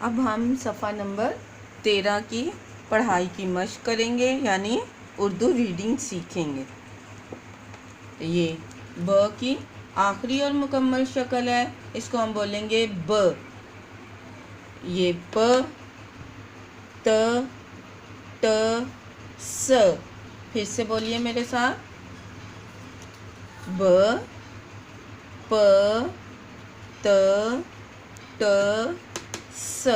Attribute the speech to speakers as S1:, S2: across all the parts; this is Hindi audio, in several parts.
S1: अब हम सफ़ा नंबर 13 की पढ़ाई की मशक करेंगे, यानी उर्दू रीडिंग सीखेंगे। ये ब की आखिरी और मुकम्मल शक्ल है, इसको हम बोलेंगे ब। ये प, त, ट, स। फिर से बोलिए मेरे साथ, ब, प, त, ट, स।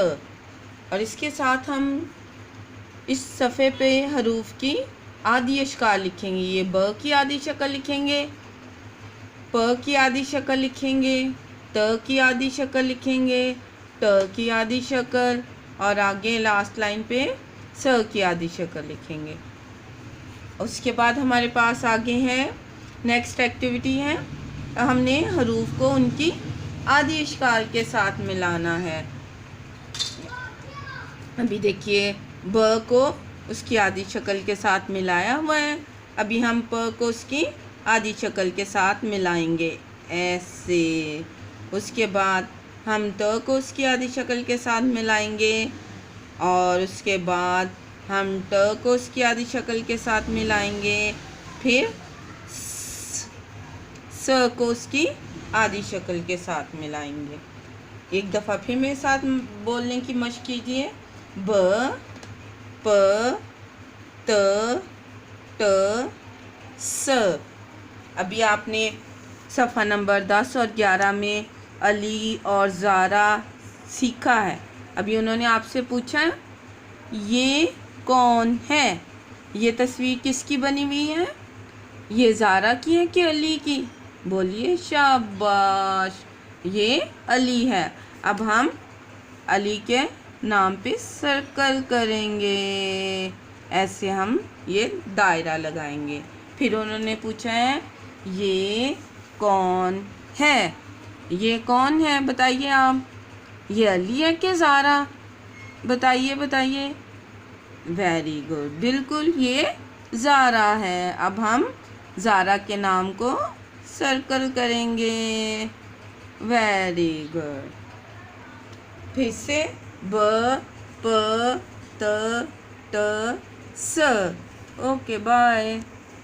S1: और इसके साथ हम इस सफ़े पे हरूफ की आधी अशकाल लिखेंगे। ये ब की आधी शक्ल लिखेंगे, प की आधी शक्ल लिखेंगे, त की आधी शक्ल लिखेंगे, ट की आधी शक्ल, और आगे लास्ट लाइन पे स की आधी शक्ल लिखेंगे। उसके बाद हमारे पास आगे है नेक्स्ट एक्टिविटी है, हमने हरूफ को उनकी आधी अशकाल के साथ मिलाना है। अभी देखिए ब को उसकी आधी शक्ल के साथ मिलाया हुआ है, अभी हम प को उसकी आधी शक्ल के साथ मिलाएंगे ऐसे। उसके बाद हम त को उसकी आधी शक्ल के साथ मिलाएंगे, और उसके बाद हम ट को उसकी आधी शक्ल के साथ मिलाएंगे, फिर स को उसकी आधी शक्ल के साथ मिलाएंगे। एक दफ़ा फिर मेरे साथ बोलने की मशक कीजिए, ब, प, त, ट, स। अभी आपने सफ़ा नंबर 10 और 11 में अली और ज़ारा सीखा है। अभी उन्होंने आपसे पूछा है ये कौन है, ये तस्वीर किसकी बनी हुई है, ये ज़ारा की है कि अली की? बोलिए शाबाश, ये अली है। अब हम अली के नाम पे सर्कल करेंगे, ऐसे हम ये दायरा लगाएंगे। फिर उन्होंने पूछा है ये कौन है, ये कौन है बताइए आप, ये अली है कि ज़ारा? बताइए बताइए। वेरी गुड, बिल्कुल ये ज़ारा है। अब हम ज़ारा के नाम को सर्कल करेंगे। Very good. फिर से ब, प, त, ट, स। Okay bye.